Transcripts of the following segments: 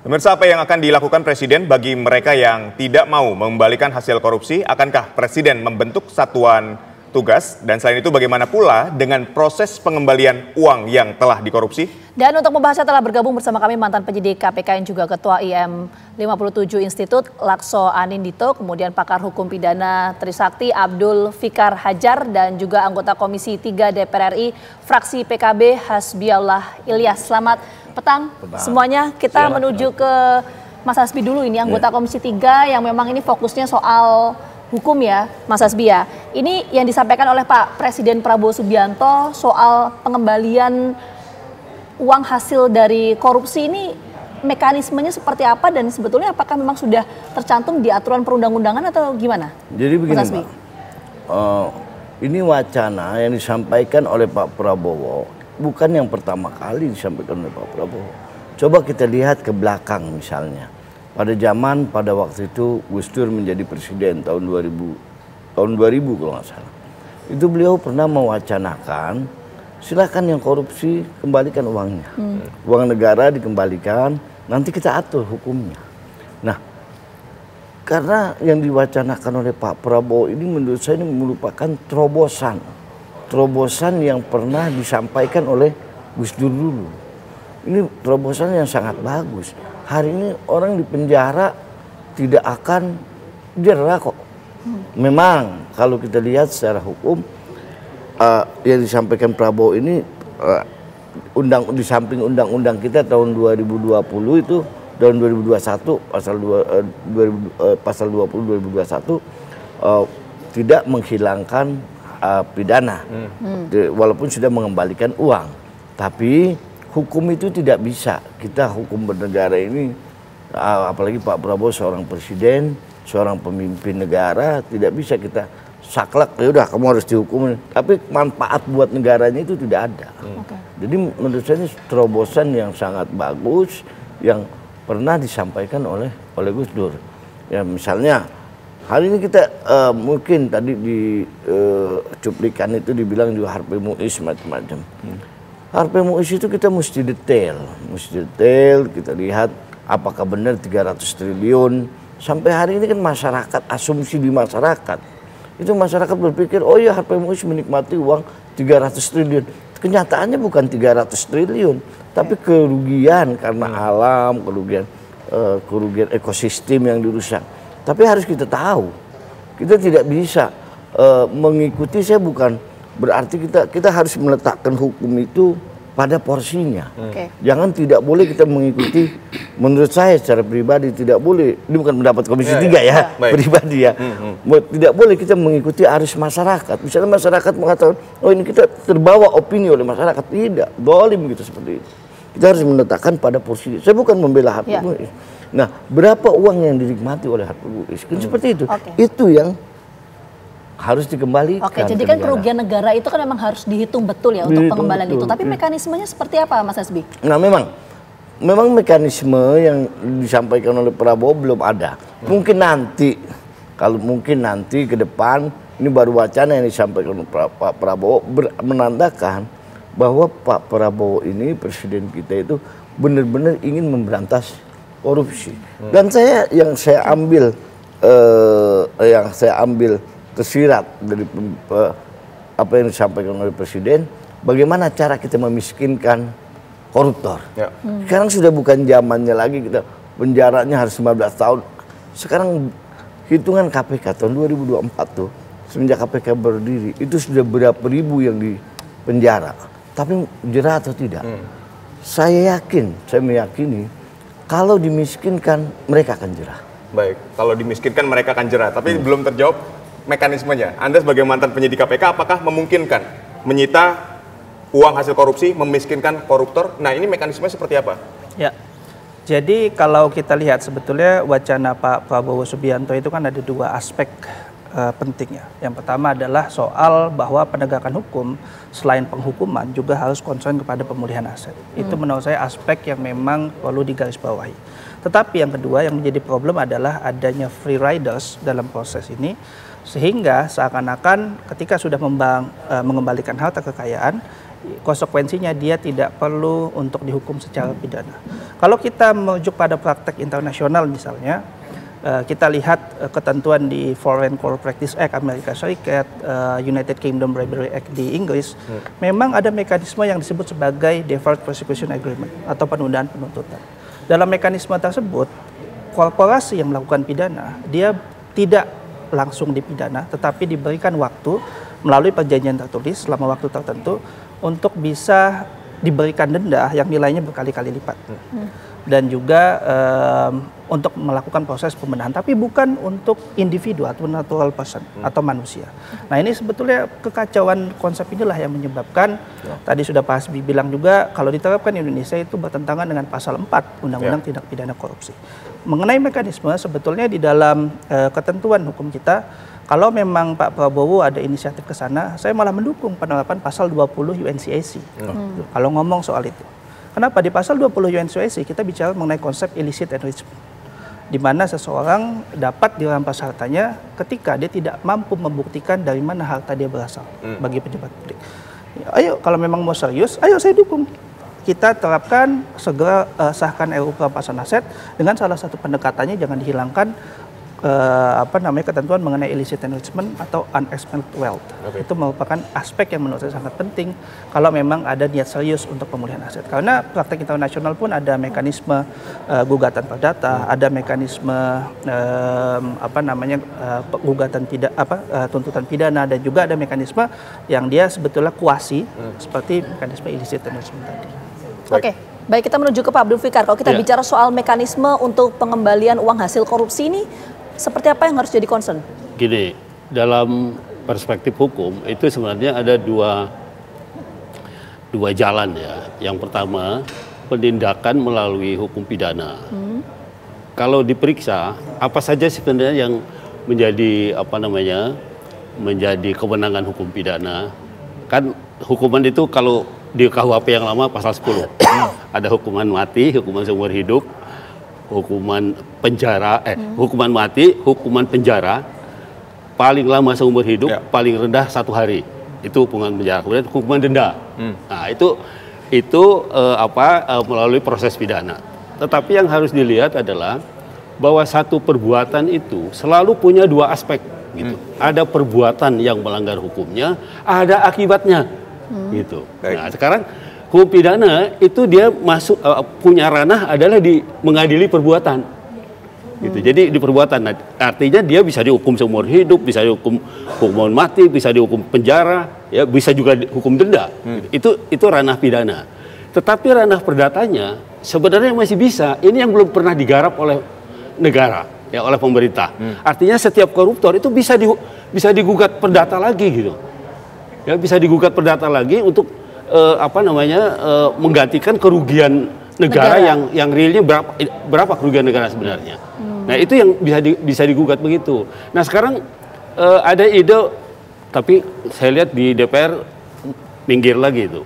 Pemirsa, apa yang akan dilakukan Presiden bagi mereka yang tidak mau mengembalikan hasil korupsi? Akankah Presiden membentuk satuan tugas? Dan selain itu bagaimana pula dengan proses pengembalian uang yang telah dikorupsi? Dan untuk membahasnya telah bergabung bersama kami mantan penyidik KPK yang juga Ketua IM 57 Institut Lakso Anindito, kemudian pakar hukum pidana Trisakti Abdul Fikar Hajar, dan juga anggota Komisi 3 DPR RI fraksi PKB Hasbiallah Ilyas. Selamat petang semuanya. Kita menuju ke Mas Hasbi dulu, ini anggota Komisi 3 yang memang ini fokusnya soal hukum ya Mas Hasbi ya. Ini yang disampaikan oleh Pak Presiden Prabowo Subianto soal pengembalian uang hasil dari korupsi ini, mekanismenya seperti apa dan sebetulnya apakah memang sudah tercantum di aturan perundang-undangan atau gimana? Jadi begini Pak, ini wacana yang disampaikan oleh Pak Prabowo bukan yang pertama kali disampaikan oleh Pak Prabowo. Coba kita lihat ke belakang misalnya. Pada waktu itu Gus Dur menjadi presiden tahun 2000 kalau nggak salah. Itu beliau pernah mewacanakan, silakan yang korupsi kembalikan uangnya. Uang negara dikembalikan, nanti kita atur hukumnya. Nah, karena yang diwacanakan oleh Pak Prabowo ini menurut saya ini merupakan terobosan yang pernah disampaikan oleh Gus Dur dulu. Ini terobosan yang sangat bagus. Hari ini orang di penjara tidak akan jera kok. Memang kalau kita lihat secara hukum yang disampaikan Prabowo ini di samping undang-undang kita tahun 2020 itu tahun 2021 pasal 20 2021 tidak menghilangkan pidana walaupun sudah mengembalikan uang, tapi hukum itu tidak bisa kita hukum bernegara ini, apalagi Pak Prabowo seorang presiden, seorang pemimpin negara, tidak bisa kita saklek ya udah kamu harus dihukum, tapi manfaat buat negaranya itu tidak ada. Jadi menurut saya ini terobosan yang sangat bagus yang pernah disampaikan oleh Gus Dur. Ya misalnya hari ini kita mungkin tadi di cuplikan itu dibilang juga Harvey Muiz macam-macam. Harvey Muiz itu kita mesti detail kita lihat apakah benar 300 triliun. Sampai hari ini kan masyarakat, asumsi di masyarakat itu masyarakat berpikir oh ya Harvey Muiz menikmati uang 300 triliun. Kenyataannya bukan 300 triliun, tapi kerugian karena alam, kerugian ekosistem yang dirusak. Tapi harus kita tahu, kita tidak bisa mengikuti. Saya bukan berarti kita harus meletakkan hukum itu pada porsinya. Jangan, tidak boleh kita mengikuti. Menurut saya secara pribadi tidak boleh. Ini bukan pendapat Komisi 3 ya, pribadi ya. Tidak boleh kita mengikuti arus masyarakat. Misalnya masyarakat mengatakan, oh ini kita terbawa opini oleh masyarakat. Tidak, dolim gitu seperti itu. Kita harus meletakkan pada porsi. Saya bukan membela Harvey Muiz. Nah, berapa uang yang dinikmati oleh Harvey Muiz? Kan seperti itu. Itu yang harus dikembalikan. Jadi kan kerugian negara itu kan memang harus dihitung betul ya untuk pengembalian itu. Tapi mekanismenya seperti apa Mas Hasbi? Nah memang mekanisme yang disampaikan oleh Prabowo belum ada. Mungkin nanti ke depan, ini baru wacana yang disampaikan oleh Pak Prabowo menandakan bahwa Pak Prabowo ini presiden kita itu benar-benar ingin memberantas korupsi. Dan yang saya ambil tersirat dari apa yang disampaikan oleh presiden, bagaimana cara kita memiskinkan koruptor. Sekarang sudah bukan zamannya lagi kita penjaranya harus 15 tahun. Sekarang hitungan KPK tahun 2024 tuh, semenjak KPK berdiri itu sudah berapa ribu yang di penjara. Tapi jerah atau tidak? Saya meyakini kalau dimiskinkan mereka akan jerah. Baik, kalau dimiskinkan mereka akan jerah. Tapi belum terjawab mekanismenya. Anda sebagai mantan penyidik KPK, apakah memungkinkan menyita uang hasil korupsi, memiskinkan koruptor? Nah, ini mekanismenya seperti apa? Ya, jadi kalau kita lihat sebetulnya wacana Pak Prabowo Subianto itu kan ada dua aspek pentingnya. Yang pertama adalah soal bahwa penegakan hukum selain penghukuman juga harus concern kepada pemulihan aset. Itu menurut saya aspek yang memang perlu digarisbawahi. Tetapi yang kedua yang menjadi problem adalah adanya free riders dalam proses ini, sehingga seakan-akan ketika sudah mengembalikan harta kekayaan konsekuensinya dia tidak perlu untuk dihukum secara pidana. Kalau kita merujuk pada praktek internasional misalnya, kita lihat ketentuan di Foreign Court Practice Act Amerika Serikat, United Kingdom Bribery Act di Inggris, memang ada mekanisme yang disebut sebagai Deferred Prosecution Agreement atau penundaan penuntutan. Dalam mekanisme tersebut, korporasi yang melakukan pidana, dia tidak langsung dipidana, tetapi diberikan waktu melalui perjanjian tertulis selama waktu tertentu untuk bisa diberikan denda yang nilainya berkali-kali lipat. Dan juga untuk melakukan proses pembenahan, tapi bukan untuk individu atau natural person atau manusia. Nah, ini sebetulnya kekacauan konsep inilah yang menyebabkan tadi sudah Pak Hasbi bilang juga kalau diterapkan di Indonesia itu bertentangan dengan pasal 4 Undang-Undang Tindak Pidana Korupsi. Mengenai mekanisme sebetulnya di dalam ketentuan hukum kita, kalau memang Pak Prabowo ada inisiatif ke sana, saya malah mendukung penerapan pasal 20 UNCAC. Kalau ngomong soal itu. Kenapa? Di pasal 20 UNCAC kita bicara mengenai konsep illicit enrichment, di mana seseorang dapat dirampas hartanya ketika dia tidak mampu membuktikan dari mana harta dia berasal bagi pejabat publik. Ayo, kalau memang mau serius, ayo saya dukung. Kita terapkan, segera sahkan RUU perampasan aset dengan salah satu pendekatannya jangan dihilangkan ketentuan mengenai illicit enrichment atau unexplained wealth. Itu merupakan aspek yang menurut saya sangat penting kalau memang ada niat serius untuk pemulihan aset. Karena praktek internasional pun ada mekanisme gugatan perdata, ada mekanisme gugatan tuntutan pidana, dan juga ada mekanisme yang dia sebetulnya kuasi seperti mekanisme illicit enrichment tadi. Oke. Baik, kita menuju ke Pak Abdul Fikar. Kalau kita bicara soal mekanisme untuk pengembalian uang hasil korupsi ini, seperti apa yang harus jadi concern? Gini, dalam perspektif hukum itu sebenarnya ada dua jalan ya. Yang pertama, penindakan melalui hukum pidana. Kalau diperiksa, apa saja sebenarnya yang menjadi menjadi kewenangan hukum pidana? Kan hukuman itu kalau di KUHP yang lama pasal 10 ada hukuman mati, hukuman seumur hidup, hukuman penjara, hukuman mati, hukuman penjara, paling lama seumur hidup, paling rendah 1 hari, itu hukuman penjara. Kemudian hukuman denda, nah itu melalui proses pidana. Tetapi yang harus dilihat adalah bahwa satu perbuatan itu selalu punya dua aspek, gitu. Ada perbuatan yang melanggar hukumnya, ada akibatnya, gitu. Nah sekarang hukum pidana itu dia masuk punya ranah adalah di mengadili perbuatan, gitu. Jadi di perbuatan, artinya dia bisa dihukum seumur hidup, bisa dihukum hukuman mati, bisa dihukum penjara, ya bisa juga hukum denda. Gitu. Itu ranah pidana. Tetapi ranah perdatanya sebenarnya masih bisa. Ini yang belum pernah digarap oleh negara, ya oleh pemerintah. Artinya setiap koruptor itu bisa digugat perdata lagi, gitu. Ya bisa digugat perdata lagi untuk menggantikan kerugian negara yang realnya berapa kerugian negara sebenarnya. Nah itu yang bisa digugat begitu. Nah sekarang ada ide, tapi saya lihat di DPR minggir lagi itu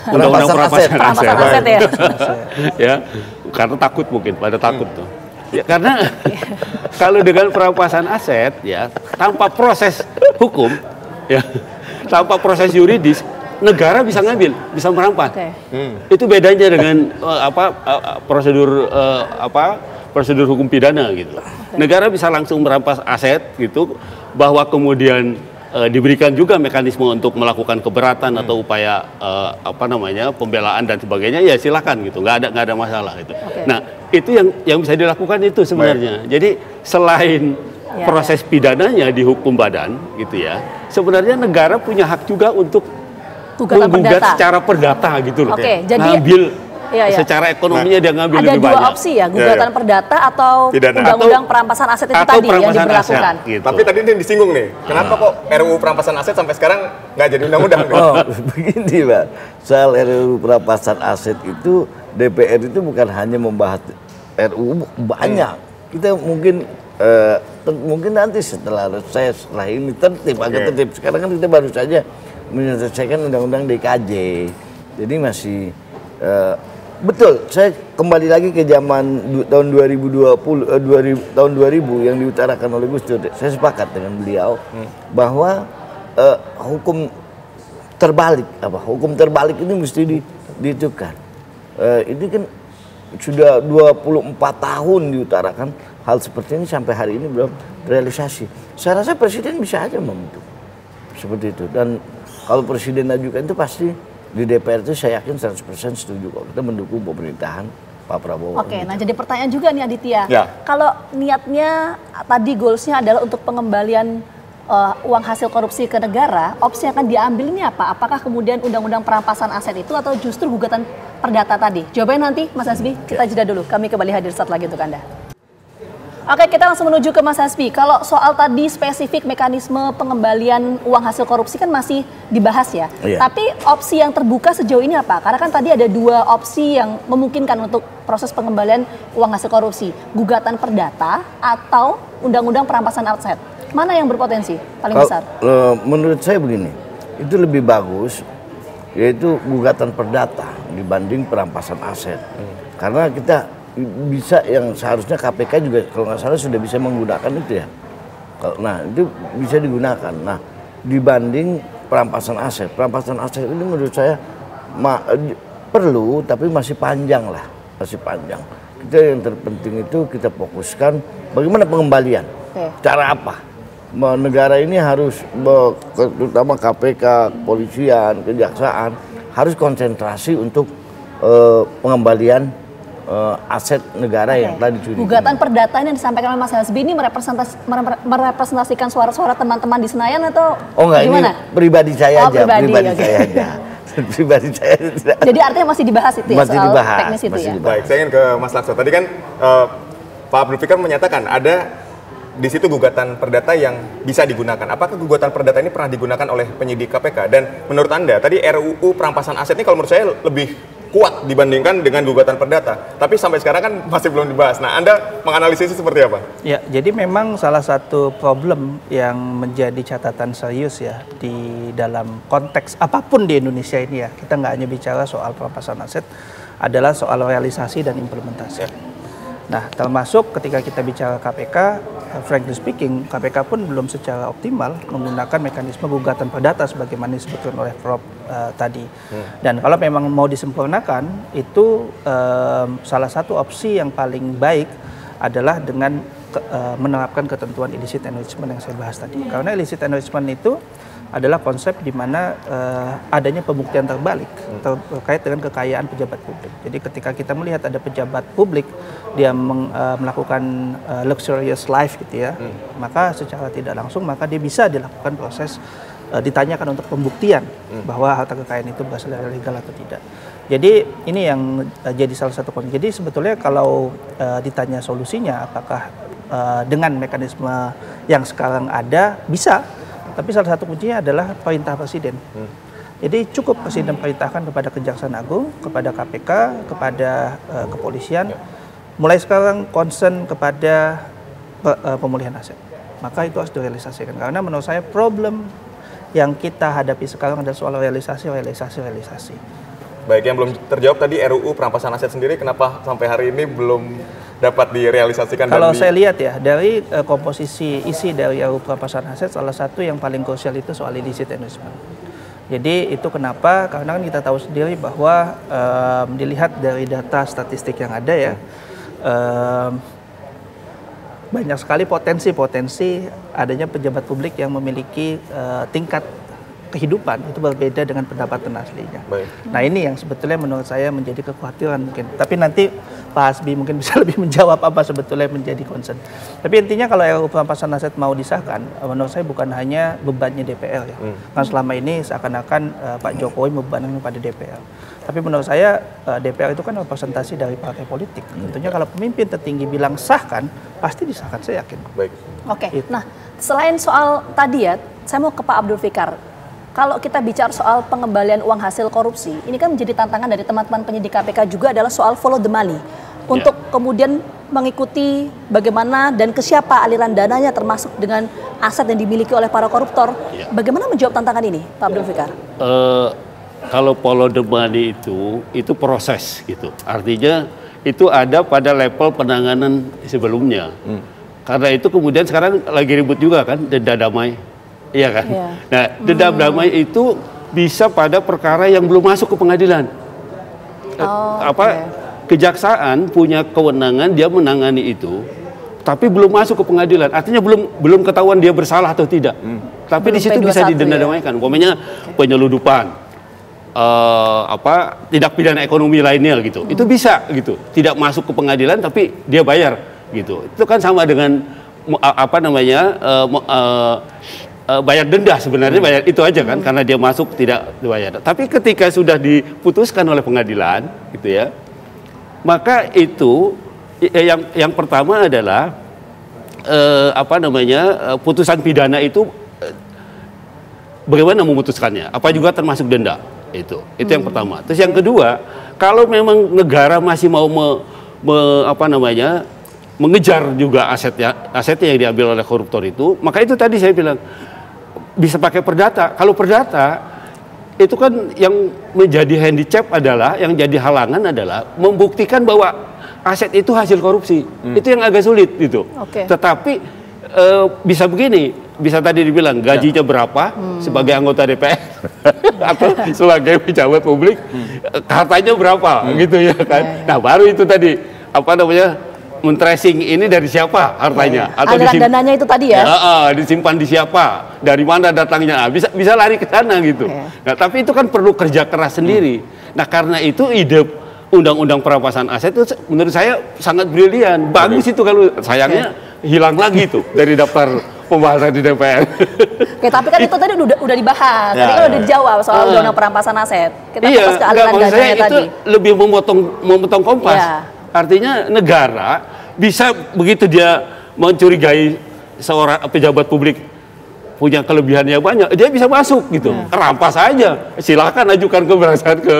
undang-undang perampasan aset ya. Ya karena takut, mungkin pada takut tuh. Ya, karena kalau dengan perampasan aset ya tanpa proses hukum ya, tanpa proses yuridis, negara bisa ngambil, bisa merampas. Itu bedanya dengan prosedur hukum pidana, gitu. Negara bisa langsung merampas aset, gitu, bahwa kemudian diberikan juga mekanisme untuk melakukan keberatan atau upaya pembelaan dan sebagainya, ya silakan, gitu, nggak ada masalah, gitu. Nah itu yang bisa dilakukan itu sebenarnya. Jadi selain proses pidananya di hukum badan, gitu ya, sebenarnya negara punya hak juga untuk menggugat secara perdata, gitu loh. Jadi ngambil secara ekonominya dia ngambil lebih banyak. Ada dua opsi ya, gugatan perdata atau undang-undang perampasan aset itu tadi yang diberlakukan. Gitu. Tapi tadi ini disinggung nih, kenapa kok RUU perampasan aset sampai sekarang nggak jadi undang-undang? Begini Pak, soal RUU perampasan aset itu DPR itu bukan hanya membahas RUU, banyak. Kita mungkin nanti setelah ini tertib, agak tertib. Sekarang kan kita baru saja menyelesaikan undang-undang DKJ, jadi masih betul. Saya kembali lagi ke zaman tahun 2000 yang diutarakan oleh Gus Dur. Saya sepakat dengan beliau bahwa hukum terbalik, hukum terbalik ini mesti dihitungkan. Ini kan sudah 24 tahun diutarakan hal seperti ini, sampai hari ini belum realisasi. Saya rasa presiden bisa aja membentuk seperti itu, dan kalau presiden ajukan itu pasti di DPR itu saya yakin 100% setuju kok kita mendukung pemerintahan Pak Prabowo. Oke, nah jadi pertanyaan juga nih Aditya, Ya. kalau niatnya tadi goalsnya adalah untuk pengembalian uang hasil korupsi ke negara, opsi yang akan diambil ini apa? Apakah kemudian undang-undang perampasan aset itu atau justru gugatan perdata tadi? Jawabannya nanti Mas Hasbi, kita jeda dulu. Kami kembali hadir saat lagi untuk Anda. Oke, kita langsung menuju ke Mas Hasbi. Kalau soal tadi spesifik mekanisme pengembalian uang hasil korupsi kan masih dibahas ya. Iya. Tapi opsi yang terbuka sejauh ini apa? Karena kan tadi ada dua opsi yang memungkinkan untuk proses pengembalian uang hasil korupsi. Gugatan perdata atau undang-undang perampasan aset. Mana yang berpotensi paling besar? Menurut saya begini, itu lebih bagus yaitu gugatan perdata dibanding perampasan aset. Karena kita bisa, yang seharusnya KPK juga kalau nggak salah sudah bisa menggunakan itu ya. Nah itu bisa digunakan. Nah dibanding perampasan aset ini menurut saya perlu, tapi masih panjang lah, masih panjang. Kita yang terpenting itu kita fokuskan bagaimana pengembalian, cara apa. Negara ini harus, terutama KPK, kepolisian, kejaksaan harus konsentrasi untuk pengembalian aset negara yang telah dicuri. Gugatan perdata yang disampaikan oleh Mas Hasbi ini merepresentasikan suara-suara teman-teman di Senayan atau gimana? Ini pribadi saya aja, saya aja. Pribadi saya tidak. Jadi artinya masih dibahas itu ya, masih soal dibahas, teknis itu ya? Baik, saya ingin ke Mas Lakso. Tadi kan Pak Abdul Fikar menyatakan ada di situ gugatan perdata yang bisa digunakan. Apakah gugatan perdata ini pernah digunakan oleh penyidik KPK? Dan menurut Anda, tadi RUU perampasan aset ini kalau menurut saya lebih kuat dibandingkan dengan gugatan perdata. Tapi sampai sekarang kan masih belum dibahas. Nah, Anda menganalisisnya seperti apa? Ya, jadi memang salah satu problem yang menjadi catatan serius ya di dalam konteks apapun di Indonesia ini ya. Kita nggak hanya bicara soal perampasan aset, adalah soal realisasi dan implementasi. Nah, termasuk ketika kita bicara KPK, frankly speaking, KPK pun belum secara optimal menggunakan mekanisme gugatan perdata sebagaimana disebutkan oleh Prof tadi. Dan kalau memang mau disempurnakan, itu salah satu opsi yang paling baik adalah dengan menerapkan ketentuan illicit enrichment yang saya bahas tadi. Karena illicit enrichment itu adalah konsep di mana adanya pembuktian terbalik terkait dengan kekayaan pejabat publik. Jadi ketika kita melihat ada pejabat publik dia melakukan luxurious life gitu ya, maka secara tidak langsung maka dia bisa dilakukan proses ditanyakan untuk pembuktian bahwa harta kekayaan itu berasal dari legal atau tidak. Jadi ini yang jadi salah satu konsep. Jadi sebetulnya kalau ditanya solusinya apakah dengan mekanisme yang sekarang ada bisa. Tapi salah satu kuncinya adalah perintah presiden. Jadi cukup presiden perintahkan kepada Kejaksaan Agung, kepada KPK, kepada kepolisian, mulai sekarang concern kepada pemulihan aset. Maka itu harus direalisasikan. Karena menurut saya problem yang kita hadapi sekarang adalah soal realisasi. Baik, yang belum terjawab tadi RUU perampasan aset sendiri, kenapa sampai hari ini belum dapat direalisasikan? Kalau saya lihat ya, dari komposisi isi dari RUU perampasan aset, salah satu yang paling krusial itu soal illicit enrichment. Jadi itu kenapa? Karena kan kita tahu sendiri bahwa dilihat dari data statistik yang ada ya, banyak sekali potensi adanya pejabat publik yang memiliki tingkat kehidupan itu berbeda dengan pendapatan aslinya. Baik. Nah ini yang sebetulnya menurut saya menjadi kekhawatiran mungkin. Tapi nanti Pak Hasbi mungkin bisa lebih menjawab apa sebetulnya menjadi concern. Tapi intinya kalau RUU perampasan aset mau disahkan, menurut saya bukan hanya bebannya DPR ya. Karena selama ini seakan-akan Pak Jokowi membebankan kepada DPR. Tapi menurut saya DPR itu kan representasi dari partai politik. Tentunya kalau pemimpin tertinggi bilang sahkan, pasti disahkan, saya yakin. Baik. Oke, nah selain soal tadi ya, saya mau ke Pak Abdul Fikar. Kalau kita bicara soal pengembalian uang hasil korupsi, ini kan menjadi tantangan dari teman-teman penyidik KPK juga adalah soal follow the money. Untuk kemudian mengikuti bagaimana dan ke siapa aliran dananya termasuk dengan aset yang dimiliki oleh para koruptor. Bagaimana menjawab tantangan ini, Pak Abdul Fikar? Kalau follow the money itu proses gitu. Artinya itu ada pada level penanganan sebelumnya. Karena itu kemudian sekarang lagi ribut juga kan denda damai. Iya kan? Iya. Nah, denda damai itu bisa pada perkara yang belum masuk ke pengadilan. Kejaksaan punya kewenangan dia menangani itu, tapi belum masuk ke pengadilan. Artinya belum ketahuan dia bersalah atau tidak. Tapi di situ bisa didenda-damaikan. Umpamanya penyeludupan, tindak pidana ekonomi lainnya gitu. Itu bisa gitu. Tidak masuk ke pengadilan tapi dia bayar gitu. Itu kan sama dengan bayar denda sebenarnya, bayar itu aja kan, karena dia masuk tidak dibayar. Tapi ketika sudah diputuskan oleh pengadilan gitu ya, maka itu yang pertama adalah putusan pidana itu bagaimana memutuskannya, apa juga termasuk denda, itu yang pertama. Terus yang kedua, kalau memang negara masih mau mengejar juga asetnya yang diambil oleh koruptor itu, maka itu tadi saya bilang bisa pakai perdata. Kalau perdata itu kan yang menjadi handicap adalah, yang jadi halangan adalah membuktikan bahwa aset itu hasil korupsi. Itu yang agak sulit gitu. Tetapi bisa begini, bisa tadi dibilang gajinya berapa sebagai anggota DPR atau sebagai pejabat publik, hartanya berapa gitu ya kan. Nah baru itu tadi men-tracing ini dari siapa hartanya, atau dananya itu tadi ya, disimpan di siapa, dari mana datangnya, bisa lari ke sana gitu. Nah tapi itu kan perlu kerja keras sendiri. Nah karena itu ide undang-undang perampasan aset itu menurut saya sangat brilian, bagus itu. Kalau sayangnya hilang lagi tuh dari daftar pembahasan di DPR. Tapi kan itu tadi udah dibahas, tadi kan udah dijawab soal undang-undang perampasan aset. Kita fokus ke aliran dananya tadi. Itu lebih memotong kompas. Artinya negara bisa begitu dia mencurigai seorang pejabat publik punya kelebihannya banyak, dia bisa masuk gitu, rampas aja, silakan ajukan keberatan ke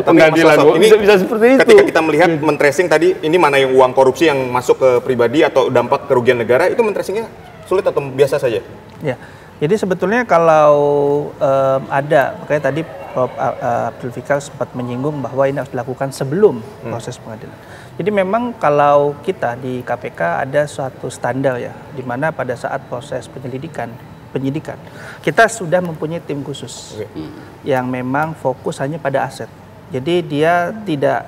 pengadilan. Bisa seperti itu. Ketika kita melihat men-tracing tadi, ini mana yang uang korupsi yang masuk ke pribadi atau dampak kerugian negara, itu men-tracingnya sulit atau biasa saja? Ya, jadi sebetulnya kalau makanya tadi Prof. Abdul Fikar sempat menyinggung bahwa ini harus dilakukan sebelum proses pengadilan. Jadi memang kalau kita di KPK ada suatu standar ya, di mana pada saat proses penyidikan kita sudah mempunyai tim khusus yang memang fokus hanya pada aset. Jadi dia tidak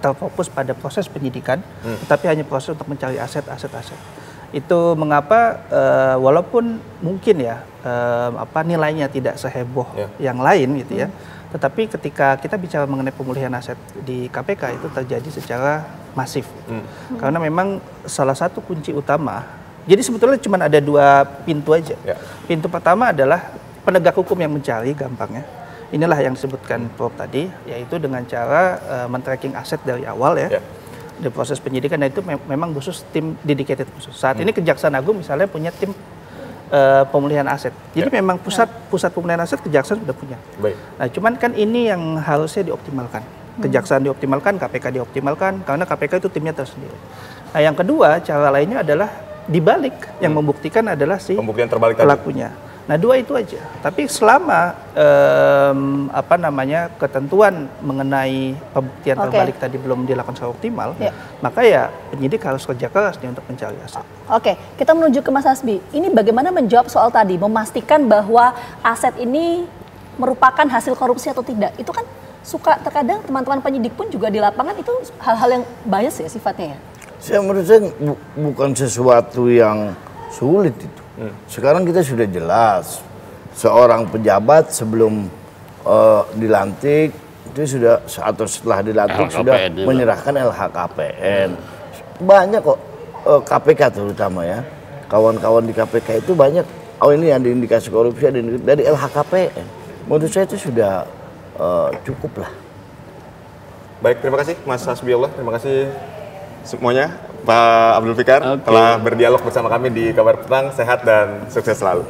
terfokus pada proses penyidikan, tetapi hanya proses untuk mencari aset. Itu mengapa walaupun mungkin ya nilainya tidak seheboh yang lain gitu ya, tetapi ketika kita bicara mengenai pemulihan aset di KPK itu terjadi secara masif. Karena memang salah satu kunci utama, jadi sebetulnya cuma ada dua pintu aja. Pintu pertama adalah penegak hukum yang mencari, gampangnya inilah yang disebutkan Prof tadi, yaitu dengan cara men-tracking aset dari awal ya. Di proses penyidikan, dan itu memang khusus tim dedicated khusus. Saat ini Kejaksaan Agung misalnya punya tim pemulihan aset. Jadi memang pusat pemulihan aset Kejaksaan sudah punya. Nah, cuman kan ini yang harusnya dioptimalkan. Kejaksaan dioptimalkan, KPK dioptimalkan, karena KPK itu timnya tersendiri. Nah, yang kedua, cara lainnya adalah dibalik, yang membuktikan adalah si pembuktian terbalik pelakunya. Nah, dua itu aja. Tapi selama ketentuan mengenai pembuktian terbalik tadi belum dilakukan secara optimal, maka ya penyidik harus kerja keras nih untuk mencari aset. Kita menuju ke Mas Hasbi. Ini bagaimana menjawab soal tadi, memastikan bahwa aset ini merupakan hasil korupsi atau tidak? Itu kan terkadang teman-teman penyidik pun juga di lapangan itu hal-hal yang bias ya sifatnya ya. Menurut saya bukan sesuatu yang sulit itu. Sekarang kita sudah jelas, seorang pejabat sebelum dilantik itu sudah, atau setelah dilantik sudah menyerahkan LHKPN. Banyak kok KPK terutama ya, kawan-kawan di KPK itu banyak. Ini ada indikasi korupsi dari LHKPN. Menurut saya itu sudah cukup lah. Baik, terima kasih Mas Hasbiullah, terima kasih semuanya. Pak Abdul Fikar telah berdialog bersama kami di Kabar Petang. Sehat dan sukses selalu.